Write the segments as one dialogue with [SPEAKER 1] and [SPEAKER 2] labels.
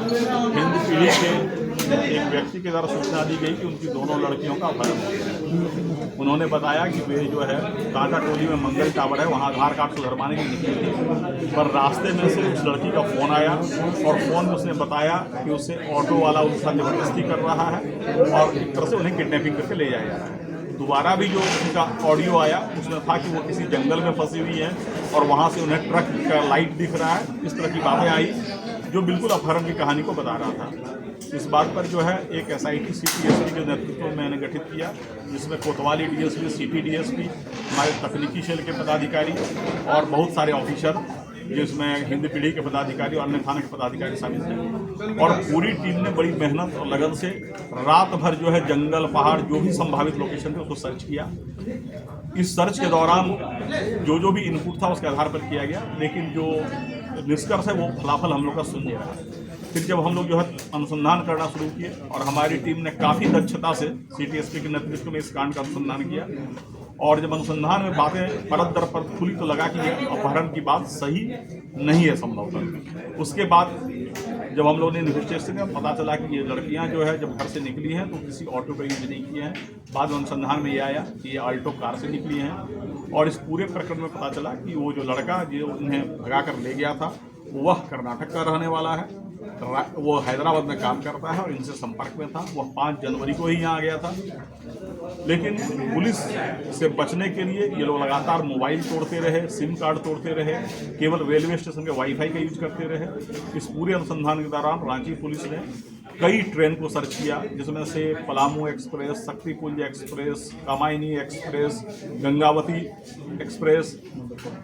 [SPEAKER 1] हिंद पीढ़ी के एक व्यक्ति के द्वारा सूचना दी गई कि उनकी दोनों लड़कियों का अपहरण हो गया है। उन्होंने बताया कि वे जो है टाटा टोली में मंगल टावर है, वहाँ आधार कार्ड सुधरवाने के लिए निकली थी, पर रास्ते में से उस लड़की का फ़ोन आया और फ़ोन में उसने बताया कि उससे ऑटो वाला उसके साथ जबरदस्ती कर रहा है और एक तरह से उन्हें किडनैपिंग करके ले जाया जा रहा है। दोबारा भी जो उनका ऑडियो आया उसमें था कि वो किसी जंगल में फंसी हुई है और वहाँ से उन्हें ट्रक का लाइट दिख रहा है। इस तरह की बातें आई जो बिल्कुल अपहरण की कहानी को बता रहा था। इस बात पर जो है एक SIT CPSP के नेतृत्व में मैंने गठित किया, जिसमें कोतवाली DSP, CP DSP, हमारे तकनीकी सेल के पदाधिकारी और बहुत सारे ऑफिसर, जिसमें हिंद पीढ़ी के पदाधिकारी और अन्य थाना के पदाधिकारी शामिल थे। और पूरी टीम ने बड़ी मेहनत और लगन से रात भर जो है जंगल, पहाड़, जो भी संभावित लोकेशन थे उसको सर्च किया। इस सर्च के दौरान जो भी इनपुट था उसके आधार पर किया गया, लेकिन जो निष्कर्ष है वो फलाफल हम लोग का शून्य रहा। फिर जब हम लोग जो है अनुसंधान करना शुरू किए और हमारी टीम ने काफ़ी दक्षता से CTSP के नेतृत्व में इस कांड का अनुसंधान किया, और जब अनुसंधान में बातें परत दर परत खुली तो लगा कि अपहरण की बात सही नहीं है संभवतः। उसके बाद जब हम लोगों ने इन्वेस्टिगेशन किया पता चला कि ये लड़कियां जो है जब घर से निकली हैं तो किसी ऑटो का यूज नहीं किए हैं। बाद में अनुसंधान में ये आया कि ये आल्टो कार से निकली हैं, और इस पूरे प्रकरण में पता चला कि वो जो लड़का जो उन्हें भगा कर ले गया था वह कर्नाटक का रहने वाला है, वो हैदराबाद में काम करता है और इनसे संपर्क में था। वह 5 जनवरी को ही यहाँ आ गया था, लेकिन पुलिस से बचने के लिए ये लोग लगातार मोबाइल तोड़ते रहे, सिम कार्ड तोड़ते रहे, केवल रेलवे स्टेशन के वाईफाई का यूज करते रहे। इस पूरे अनुसंधान के दौरान रांची पुलिस ने कई ट्रेन को सर्च किया, जिसमें से Palamu express, Shaktipunj express, Kamayani express, Gangavati express,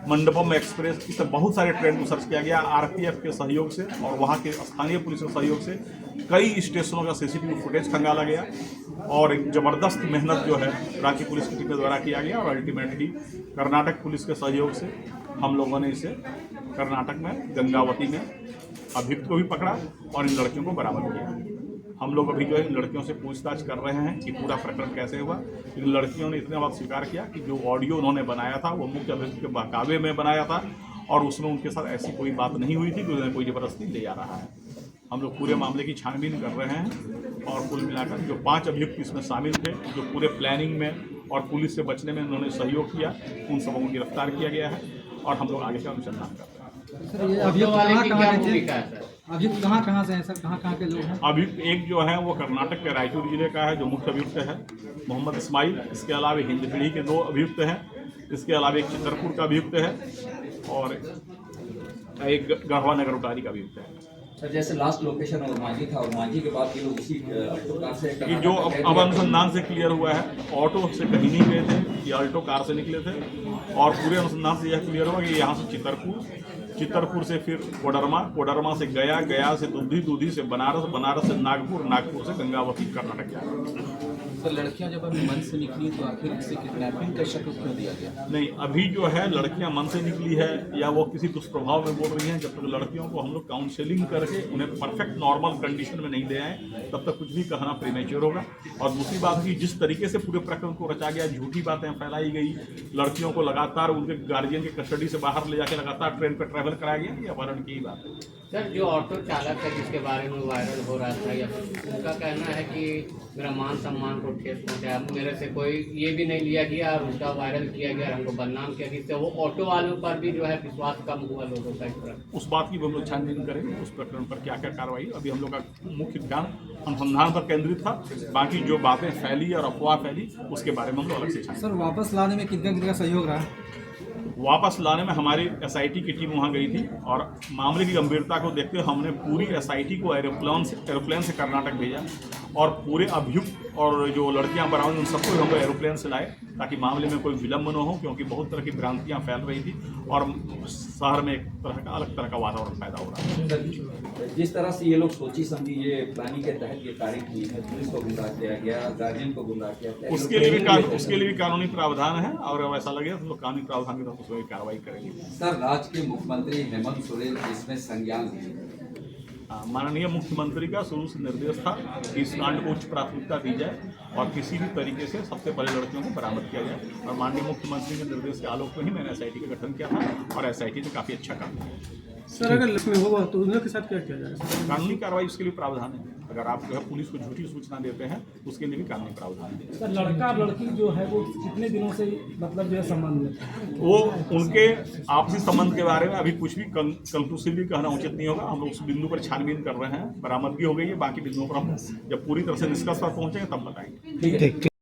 [SPEAKER 1] Mandapam express, इस बहुत सारे ट्रेन को सर्च किया गया। RPF के सहयोग से और वहाँ के स्थानीय पुलिस के सहयोग से कई स्टेशनों का CCTV फुटेज खंगाला गया, और एक ज़बरदस्त मेहनत जो है रांची पुलिस की टीम के द्वारा किया गया, और अल्टीमेटली कर्नाटक पुलिस के सहयोग से हम लोगों ने इसे कर्नाटक में गंगावती में अभियुक्त को भी पकड़ा और इन लड़कियों को बरामद किया। हम लोग अभी जो है इन लड़कियों से पूछताछ कर रहे हैं कि पूरा प्रकरण कैसे हुआ। इन लड़कियों ने इतने बात स्वीकार किया कि जो ऑडियो उन्होंने बनाया था वो मुख्य अभियुक्त के बहकावे में बनाया था, और उसमें उनके साथ ऐसी कोई बात नहीं हुई थी कि उन्हें कोई ज़बरदस्ती ले जा रहा है। हम लोग पूरे मामले की छानबीन कर रहे हैं, और कुल मिलाकर जो 5 अभियुक्त इसमें शामिल थे, जो पूरे प्लानिंग में और पुलिस से बचने में उन्होंने सहयोग किया, उन सबों को गिरफ्तार किया गया है और हम लोग आगे का अनुसंधान कर रहे हैं।
[SPEAKER 2] सर ये अभियुक्त कहाँ से हैं सर, कहाँ के लोग हैं?
[SPEAKER 1] अभियुक्त एक जो है वो कर्नाटक के रायचूर जिले का है, जो मुख्य अभियुक्त है मोहम्मद इस्माइल। इसके अलावा हिंद पीढ़ी के 2 अभियुक्त हैं। इसके अलावा एक चित्रपुर का अभियुक्त है और एक गढ़वा नगर उटारी का अभियुक्त है।
[SPEAKER 3] सर जैसे लास्ट लोकेशन और मांझी था, और मांझी के बाद ये लोग इसी ऑल्टो कार से
[SPEAKER 1] ये जो अब अनुसंधान से क्लियर हुआ है, ऑटो से कहीं नहीं गए थे, ये ऑल्टो कार से निकले थे, और पूरे अनुसंधान से यह क्लियर हुआ कि यहाँ से चितरपुर से फिर कोडरमा से गया से दूधी से बनारस से नागपुर से गंगावती कर्नाटक जा रहा।
[SPEAKER 4] तो लड़कियां जब अभी मन से निकली तो आखिर इससे किडनैपिंग का शक क्यों दिया गया?
[SPEAKER 1] नहीं, अभी जो है लड़कियां मन से निकली है या वो किसी दुष्प्रभाव में बोल रही हैं, जब तक लड़कियों को हम लोग काउंसलिंग करके उन्हें परफेक्ट नॉर्मल कंडीशन में नहीं ले आए तब तक कुछ भी कहना प्रीमेच्योर होगा। और दूसरी बात कि जिस तरीके से पूरे प्रकरण को रचा गया, झूठी बातें फैलाई गई, लड़कियों को लगातार उनके गार्जियन के कस्टडी से बाहर ले जाकर लगातार ट्रेन पर ट्रैवल कराया गया, ये अपहरण की ही बात है।
[SPEAKER 5] सर जो ऑटो चालक है जिसके बारे में वायरल हो रहा था, या उनका कहना है कि मेरा मान सम्मान को ठेस पहुंचा, मेरे से कोई ये भी नहीं लिया गया और उसका वायरल किया गया, हमको बदनाम किया गया, इससे वो ऑटो वालों पर भी जो है विश्वास कम हुआ लोगों का। इस तरह
[SPEAKER 1] उस बात की हम लोग छानबीन करेंगे, उस प्रकरण पर क्या क्या कार्रवाई। अभी हम लोग का मुख्य ध्यान अनुसंधान पर केंद्रित था, बाकी जो बातें फैली और अफवाह फैली उसके बारे में हम लोग अलग से छान।
[SPEAKER 2] सर वापस लाने में कितना सहयोग रहा?
[SPEAKER 1] वापस लाने में हमारी SIT की टीम वहाँ गई थी, और मामले की गंभीरता को देखते हुए हमने पूरी SIT को एरोप्लेन से कर्नाटक भेजा, और पूरे अभियुक्त और जो लड़कियां बरामद उन सबको हम लोग एरोप्लेन से लाए ताकि मामले में कोई विलम्ब न हो, क्योंकि बहुत तरह की भ्रांतियां फैल रही थी और शहर में एक तरह का अलग तरह का वातावरण पैदा हो रहा है।
[SPEAKER 3] जिस तरह से ये लोग सोची समझी ये प्लानिंग के तहत ये तारीख हुई है, पुलिस को गुमराह किया गया, गार्जियन को गुमराह किया गया,
[SPEAKER 1] उसके लिए भी कानूनी प्रावधान है, और वैसा लगे तो हम लोग कानूनी प्रावधान के तहत उसमें कार्रवाई करेंगे।
[SPEAKER 3] सर राज्य के मुख्यमंत्री हेमंत सोरेन इसमें संज्ञान लिए।
[SPEAKER 1] माननीय मुख्यमंत्री का शुरू से निर्देश था कि इस कांड को उच्च प्राथमिकता दी जाए और किसी भी तरीके से सबसे पहले लड़कियों को बरामद किया जाए, और माननीय मुख्यमंत्री के निर्देश के आलोक में ही मैंने SIT का गठन किया था, और SIT ने काफ़ी अच्छा काम किया।
[SPEAKER 6] सर अगर इसमें होगा तो उन लोग के साथ क्या किया जाएगा?
[SPEAKER 1] कानूनी कार्रवाई उसके लिए प्रावधान है। अगर आप जो है पुलिस को झूठी सूचना देते हैं उसके लिए भी कानूनी प्रावधान है।
[SPEAKER 7] सर लड़का और लड़की जो है वो कितने दिनों से मतलब जो है संबंध में थे?
[SPEAKER 1] वो उनके आपसी संबंध के बारे में अभी कुछ भी कंक्लूसिवली कहना उचित नहीं होगा। हम लोग उस बिंदु पर छानबीन कर रहे हैं, बरामदगी हो गई है, बाकी बिंदुओं पर हम जब पूरी तरह से निष्कर्ष पर पहुंचेंगे तब बताएंगे।
[SPEAKER 3] ठीक है।